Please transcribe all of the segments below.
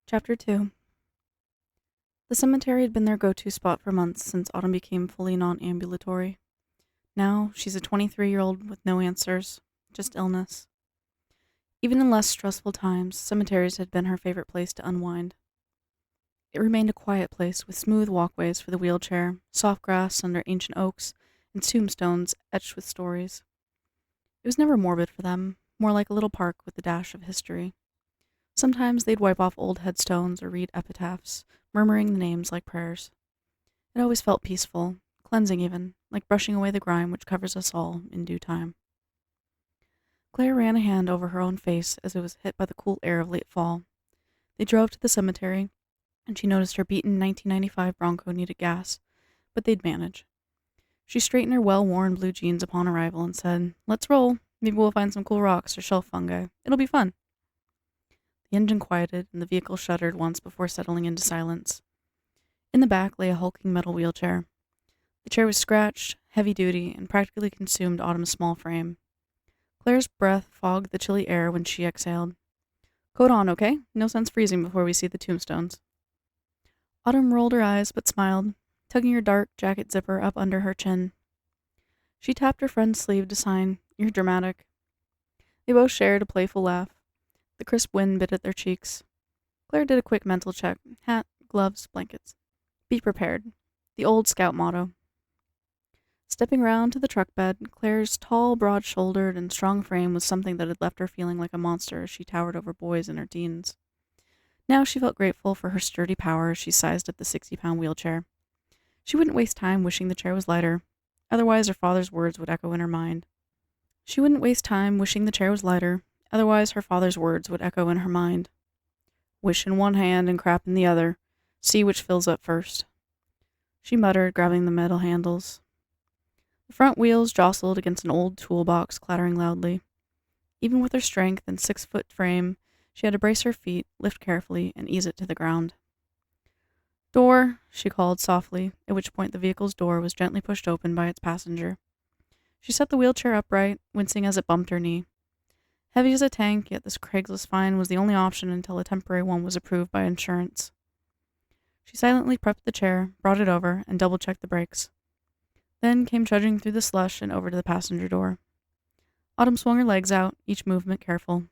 Chapter 2. The cemetery had been their go-to spot for months since Autumn became fully non-ambulatory. Now, she's a 23-year-old with no answers, just illness. Even in less stressful times, cemeteries had been her favorite place to unwind. It remained a quiet place with smooth walkways for the wheelchair, soft grass under ancient oaks, and tombstones etched with stories. It was never morbid for them, more like a little park with a dash of history. Sometimes they'd wipe off old headstones or read epitaphs, murmuring the names like prayers. It always felt peaceful, cleansing even, like brushing away the grime which covers us all in due time. Claire ran a hand over her own face as it was hit by the cool air of late fall. They drove to the cemetery, and she noticed her beaten 1995 Bronco needed gas, but they'd manage. She straightened her well-worn blue jeans upon arrival and said, "Let's roll. Maybe we'll find some cool rocks or shelf fungi. It'll be fun." The engine quieted, and the vehicle shuddered once before settling into silence. In the back lay a hulking metal wheelchair. The chair was scratched, heavy-duty, and practically consumed Autumn's small frame. Claire's breath fogged the chilly air when she exhaled. "Coat on, okay? No sense freezing before we see the tombstones." Autumn rolled her eyes but smiled, tugging her dark jacket zipper up under her chin. She tapped her friend's sleeve to sign, "You're dramatic." They both shared a playful laugh. The crisp wind bit at their cheeks. Claire did a quick mental check. Hat, gloves, blankets. Be prepared. The old scout motto. Stepping round to the truck bed, Claire's tall, broad-shouldered, and strong frame was something that had left her feeling like a monster as she towered over boys in her teens. Now she felt grateful for her sturdy power as she sized up the 60-pound wheelchair. She wouldn't waste time wishing the chair was lighter, otherwise her father's words would echo in her mind. "Wish in one hand and crap in the other. See which fills up first," she muttered, grabbing the metal handles. The front wheels jostled against an old toolbox, clattering loudly. Even with her strength and 6-foot frame, she had to brace her feet, lift carefully, and ease it to the ground. "Door," she called softly, at which point the vehicle's door was gently pushed open by its passenger. She set the wheelchair upright, wincing as it bumped her knee. Heavy as a tank, yet this Craigslist find was the only option until a temporary one was approved by insurance. She silently prepped the chair, brought it over, and double-checked the brakes. Then came trudging through the slush and over to the passenger door. Autumn swung her legs out, each movement careful.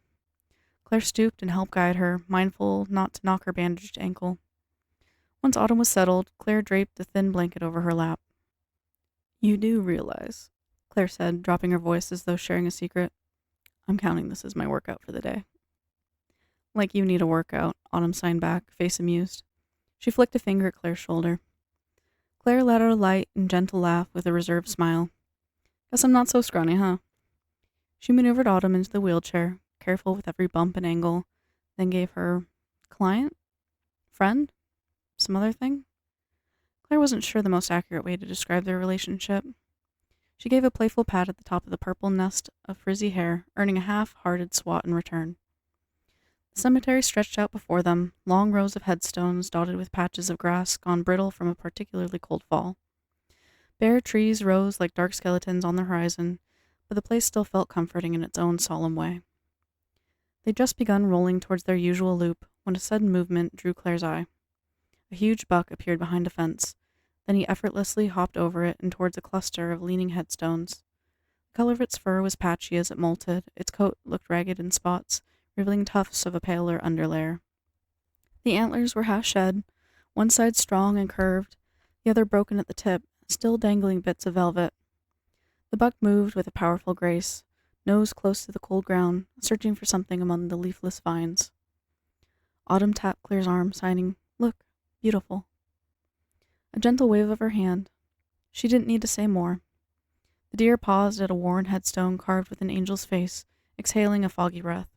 Claire stooped and helped guide her, mindful not to knock her bandaged ankle. Once Autumn was settled, Claire draped a thin blanket over her lap. "You do realize," Claire said, dropping her voice as though sharing a secret, "I'm counting this as my workout for the day." "Like you need a workout," Autumn signed back, face amused. She flicked a finger at Claire's shoulder. Claire let out a light and gentle laugh with a reserved smile. "Guess I'm not so scrawny, huh?" She maneuvered Autumn into the wheelchair, careful with every bump and angle, then gave her client? Friend? Some other thing? Claire wasn't sure the most accurate way to describe their relationship. She gave a playful pat at the top of the purple nest of frizzy hair, earning a half-hearted swat in return. The cemetery stretched out before them, long rows of headstones dotted with patches of grass gone brittle from a particularly cold fall. Bare trees rose like dark skeletons on the horizon, but the place still felt comforting in its own solemn way. They'd just begun rolling towards their usual loop when a sudden movement drew Claire's eye. A huge buck appeared behind a fence. Then he effortlessly hopped over it and towards a cluster of leaning headstones. The color of its fur was patchy as it molted, its coat looked ragged in spots, revealing tufts of a paler underlayer. The antlers were half shed, one side strong and curved, the other broken at the tip, still dangling bits of velvet. The buck moved with a powerful grace, nose close to the cold ground, searching for something among the leafless vines. Autumn tapped Claire's arm, signing, "Look, beautiful." A gentle wave of her hand. She didn't need to say more. The deer paused at a worn headstone carved with an angel's face, exhaling a foggy breath.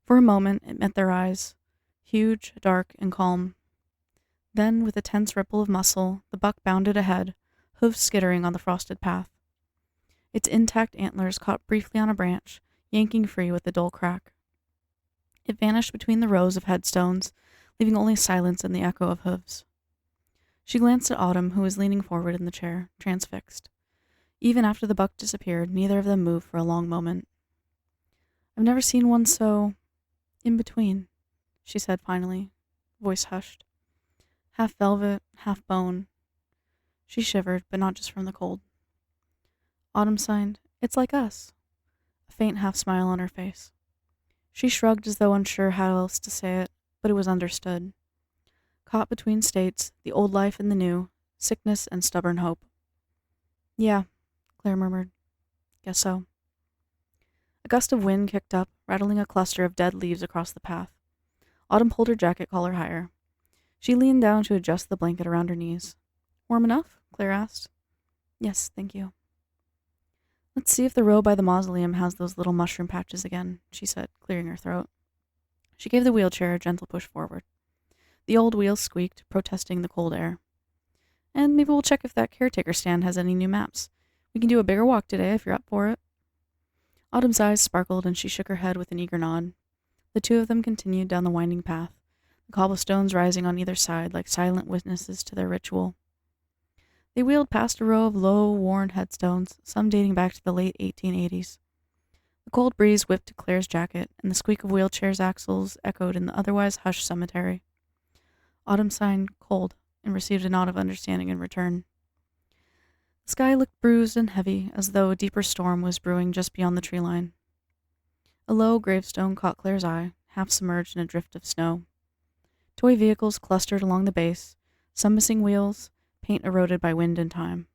For a moment, it met their eyes, huge, dark, and calm. Then, with a tense ripple of muscle, the buck bounded ahead, hooves skittering on the frosted path. Its intact antlers caught briefly on a branch, yanking free with a dull crack. It vanished between the rows of headstones, leaving only silence and the echo of hooves. She glanced at Autumn, who was leaning forward in the chair, transfixed. Even after the buck disappeared, neither of them moved for a long moment. "I've never seen one so in between," she said finally, voice hushed. Half velvet, half bone. She shivered, but not just from the cold. Autumn signed, "It's like us." A faint half-smile on her face. She shrugged as though unsure how else to say it, but it was understood. Caught between states, the old life and the new, sickness and stubborn hope. "Yeah," Claire murmured. "Guess so." A gust of wind kicked up, rattling a cluster of dead leaves across the path. Autumn pulled her jacket collar higher. She leaned down to adjust the blanket around her knees. "Warm enough?" Claire asked. "Yes, thank you." "Let's see if the row by the mausoleum has those little mushroom patches again," she said, clearing her throat. She gave the wheelchair a gentle push forward. The old wheels squeaked, protesting the cold air. "And maybe we'll check if that caretaker stand has any new maps. We can do a bigger walk today if you're up for it." Autumn's eyes sparkled and she shook her head with an eager nod. The two of them continued down the winding path, the cobblestones rising on either side like silent witnesses to their ritual. They wheeled past a row of low, worn headstones, some dating back to the late 1880s. The cold breeze whipped to Claire's jacket, and the squeak of wheelchairs' axles echoed in the otherwise hushed cemetery. Autumn signed "cold" and received a nod of understanding in return. The sky looked bruised and heavy, as though a deeper storm was brewing just beyond the tree line. A low gravestone caught Claire's eye, half submerged in a drift of snow. Toy vehicles clustered along the base, some missing wheels, paint eroded by wind and time.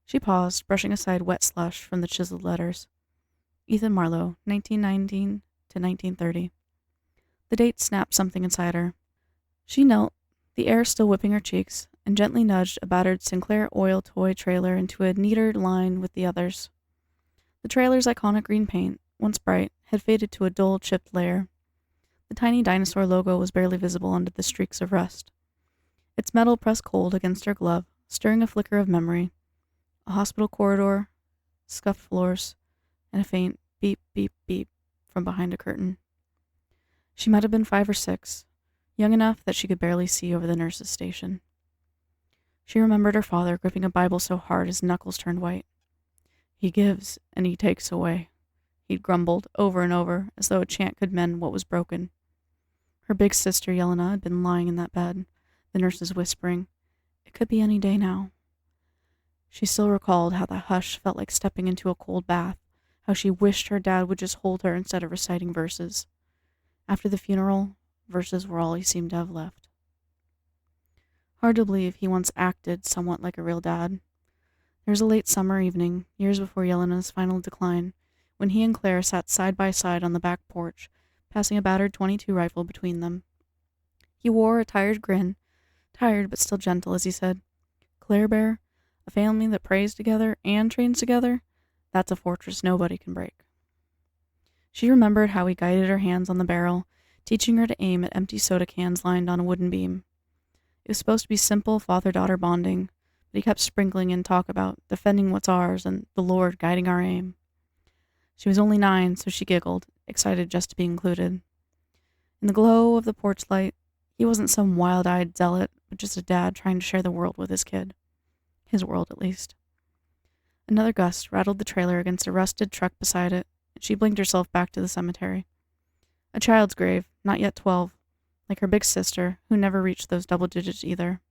She paused, brushing aside wet slush from the chiseled letters. Ethan Marlowe, 1919 to 1930. The date snapped something inside her. She knelt, the air still whipping her cheeks, and gently nudged a battered Sinclair oil toy trailer into a neater line with the others. The trailer's iconic green paint, once bright, had faded to a dull, chipped layer. The tiny dinosaur logo was barely visible under the streaks of rust. Its metal pressed cold against her glove, stirring a flicker of memory. A hospital corridor, scuffed floors, and a faint beep, beep, beep from behind a curtain. She might have been 5 or 6, young enough that she could barely see over the nurse's station. She remembered her father gripping a Bible so hard his knuckles turned white. "He gives, and he takes away," he'd grumbled over and over, as though a chant could mend what was broken. Her big sister Yelena had been lying in that bed, the nurses whispering, "It could be any day now." She still recalled how that hush felt like stepping into a cold bath, how she wished her dad would just hold her instead of reciting verses. After the funeral, verses were all he seemed to have left. Hard to believe he once acted somewhat like a real dad. There was a late summer evening, years before Yelena's final decline, when he and Claire sat side by side on the back porch, passing a battered .22 rifle between them. He wore a tired grin, tired but still gentle, as he said, "Claire Bear, a family that prays together and trains together, that's a fortress nobody can break." She remembered how he guided her hands on the barrel, teaching her to aim at empty soda cans lined on a wooden beam. It was supposed to be simple father-daughter bonding, but he kept sprinkling in talk about defending what's ours and the Lord guiding our aim. She was only 9, so she giggled, excited just to be included. In the glow of the porch light, he wasn't some wild-eyed zealot, but just a dad trying to share the world with his kid. His world, at least. Another gust rattled the trailer against a rusted truck beside it, and she blinked herself back to the cemetery. A child's grave, not yet 12, like her big sister, who never reached those double digits either.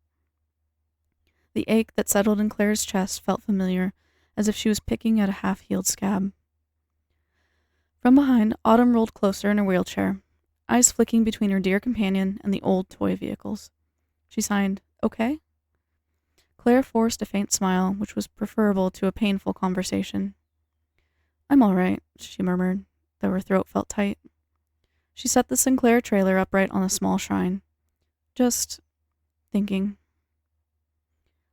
The ache that settled in Claire's chest felt familiar, as if she was picking at a half-healed scab. From behind, Autumn rolled closer in her wheelchair, eyes flicking between her dear companion and the old toy vehicles. She signed, "Okay?" Claire forced a faint smile, which was preferable to a painful conversation. "I'm all right," she murmured, though her throat felt tight. She set the Sinclair trailer upright on a small shrine. "Just thinking."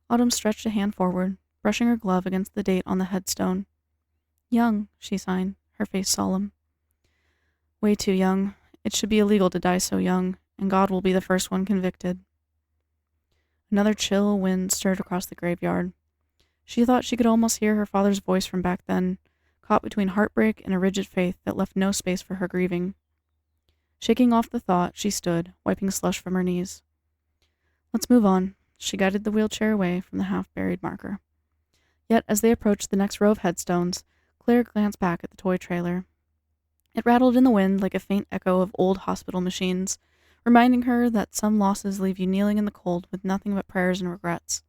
Autumn stretched a hand forward, brushing her glove against the date on the headstone. "Young," she signed, her face solemn. "Way too young. It should be illegal to die so young, and God will be the first one convicted." Another chill wind stirred across the graveyard. She thought she could almost hear her father's voice from back then, caught between heartbreak and a rigid faith that left no space for her grieving. Shaking off the thought, she stood, wiping slush from her knees. "Let's move on." She guided the wheelchair away from the half-buried marker. Yet, as they approached the next row of headstones, Claire glanced back at the toy trailer. It rattled in the wind like a faint echo of old hospital machines, reminding her that some losses leave you kneeling in the cold with nothing but prayers and regrets.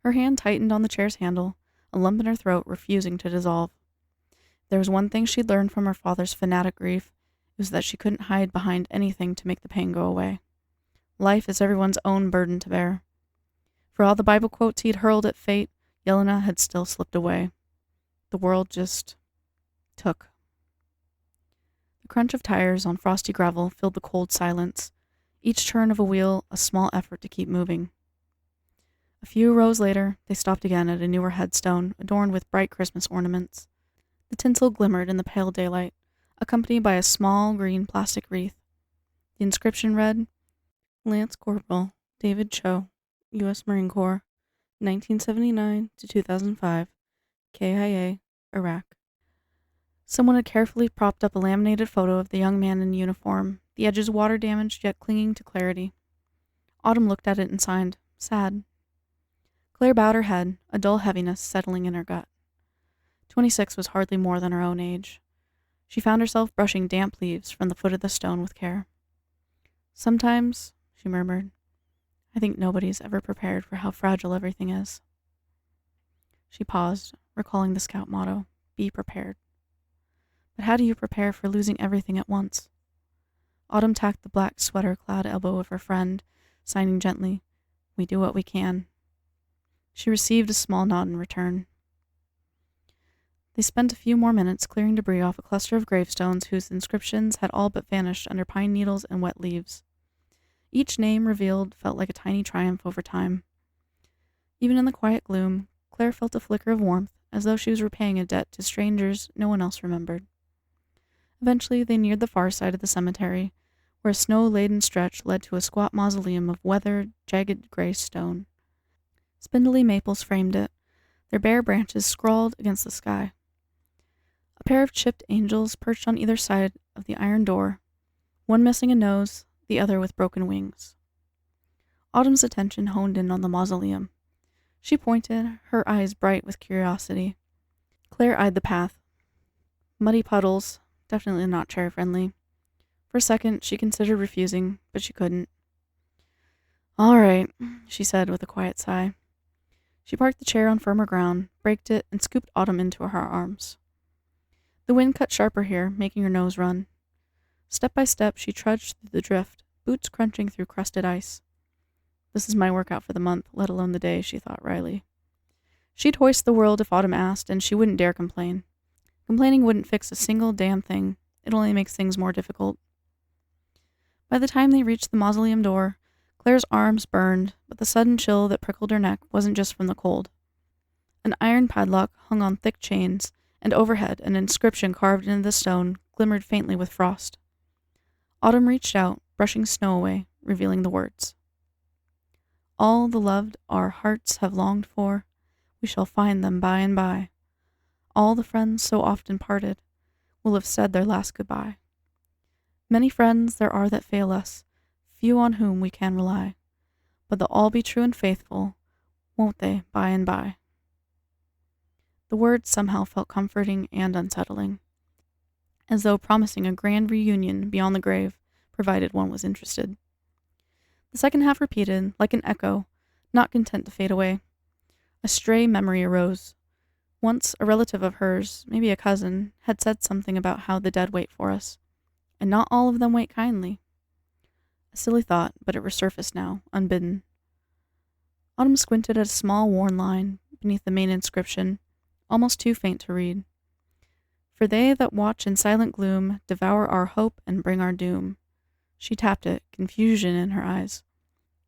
Her hand tightened on the chair's handle, a lump in her throat refusing to dissolve. If there was one thing she'd learned from her father's fanatic grief, it was that she couldn't hide behind anything to make the pain go away. Life is everyone's own burden to bear. For all the Bible quotes he'd hurled at fate, Yelena had still slipped away. The world just took. The crunch of tires on frosty gravel filled the cold silence, each turn of a wheel a small effort to keep moving. A few rows later, they stopped again at a newer headstone adorned with bright Christmas ornaments. The tinsel glimmered in the pale daylight, accompanied by a small green plastic wreath. The inscription read, Lance Corporal David Cho, U.S. Marine Corps, 1979 to 2005, KIA, Iraq. Someone had carefully propped up a laminated photo of the young man in uniform, the edges water-damaged yet clinging to clarity. Autumn looked at it and sighed, sad. Claire bowed her head, a dull heaviness settling in her gut. 26 was hardly more than her own age. She found herself brushing damp leaves from the foot of the stone with care. Sometimes, she murmured, I think nobody's ever prepared for how fragile everything is. She paused, recalling the scout motto, be prepared. But how do you prepare for losing everything at once? Autumn tacked the black sweater-clad elbow of her friend, signing gently, we do what we can. She received a small nod in return. They spent a few more minutes clearing debris off a cluster of gravestones whose inscriptions had all but vanished under pine needles and wet leaves. Each name revealed felt like a tiny triumph over time. Even in the quiet gloom, Claire felt a flicker of warmth, as though she was repaying a debt to strangers no one else remembered. Eventually, they neared the far side of the cemetery, where a snow-laden stretch led to a squat mausoleum of weathered, jagged gray stone. Spindly maples framed it, their bare branches scrawled against the sky. A pair of chipped angels perched on either side of the iron door, one missing a nose, the other with broken wings. Autumn's attention honed in on the mausoleum. She pointed, her eyes bright with curiosity. Claire eyed the path. Muddy puddles, definitely not chair-friendly. For a second, she considered refusing, but she couldn't. All right, she said with a quiet sigh. She parked the chair on firmer ground, braked it, and scooped Autumn into her arms. The wind cut sharper here, making her nose run. Step by step, she trudged through the drift, boots crunching through crusted ice. This is my workout for the month, let alone the day, she thought wryly. She'd hoist the world if Autumn asked, and she wouldn't dare complain. Complaining wouldn't fix a single damn thing. It only makes things more difficult. By the time they reached the mausoleum door, Claire's arms burned, but the sudden chill that prickled her neck wasn't just from the cold. An iron padlock hung on thick chains, and overhead an inscription carved into the stone glimmered faintly with frost. Autumn reached out, brushing snow away, revealing the words. All the loved our hearts have longed for, we shall find them by and by. All the friends so often parted will have said their last goodbye. Many friends there are that fail us, few on whom we can rely, but they'll all be true and faithful, won't they, by and by? The words somehow felt comforting and unsettling, as though promising a grand reunion beyond the grave, provided one was interested. The second half repeated, like an echo, not content to fade away. A stray memory arose. Once a relative of hers, maybe a cousin, had said something about how the dead wait for us, and not all of them wait kindly. A silly thought, but it resurfaced now, unbidden. Autumn squinted at a small worn line beneath the main inscription, almost too faint to read. For they that watch in silent gloom devour our hope and bring our doom. She tapped it, confusion in her eyes.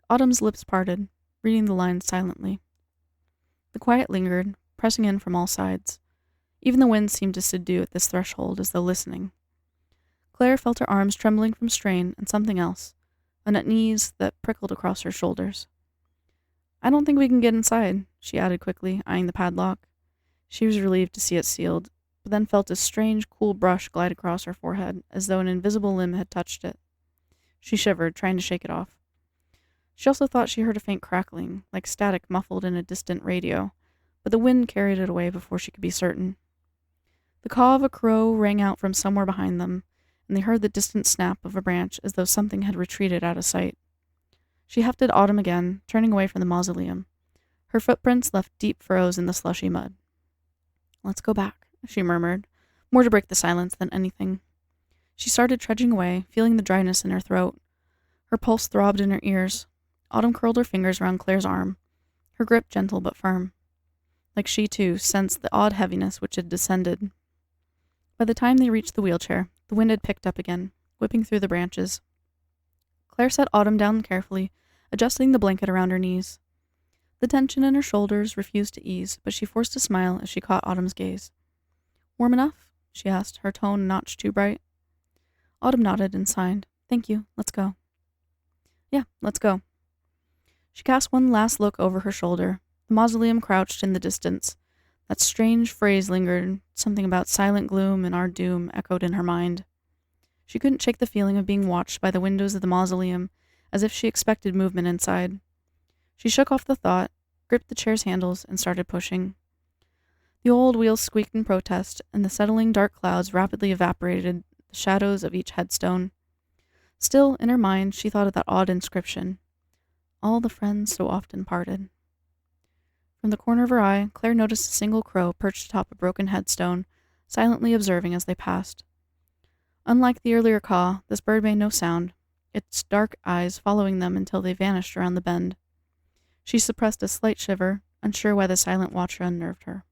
Autumn's lips parted, reading the lines silently. The quiet lingered, pressing in from all sides. Even the wind seemed to subdue at this threshold as though listening. Claire felt her arms trembling from strain and something else, an unease that prickled across her shoulders. I don't think we can get inside, she added quickly, eyeing the padlock. She was relieved to see it sealed, but then felt a strange, cool brush glide across her forehead, as though an invisible limb had touched it. She shivered, trying to shake it off. She also thought she heard a faint crackling, like static muffled in a distant radio, but the wind carried it away before she could be certain. The caw of a crow rang out from somewhere behind them, and they heard the distant snap of a branch as though something had retreated out of sight. She hefted Autumn again, turning away from the mausoleum. Her footprints left deep furrows in the slushy mud. "Let's go back," she murmured, more to break the silence than anything. She started trudging away, feeling the dryness in her throat. Her pulse throbbed in her ears. Autumn curled her fingers around Claire's arm, her grip gentle but firm. Like she, too, sensed the odd heaviness which had descended. By the time they reached the wheelchair, the wind had picked up again, whipping through the branches. Claire set Autumn down carefully, adjusting the blanket around her knees. The tension in her shoulders refused to ease, but she forced a smile as she caught Autumn's gaze. "Warm enough?" she asked, her tone a notch too bright. Autumn nodded and signed. "Thank you. Let's go." "Yeah, let's go." She cast one last look over her shoulder. The mausoleum crouched in the distance. That strange phrase lingered, something about silent gloom and our doom echoed in her mind. She couldn't shake the feeling of being watched by the windows of the mausoleum, as if she expected movement inside. She shook off the thought, gripped the chair's handles, and started pushing. The old wheels squeaked in protest, and the settling dark clouds rapidly evaporated the shadows of each headstone. Still, in her mind, she thought of that odd inscription, "All the friends so often parted." From the corner of her eye, Claire noticed a single crow perched atop a broken headstone, silently observing as they passed. Unlike the earlier caw, this bird made no sound, its dark eyes following them until they vanished around the bend. She suppressed a slight shiver, unsure why the silent watcher unnerved her.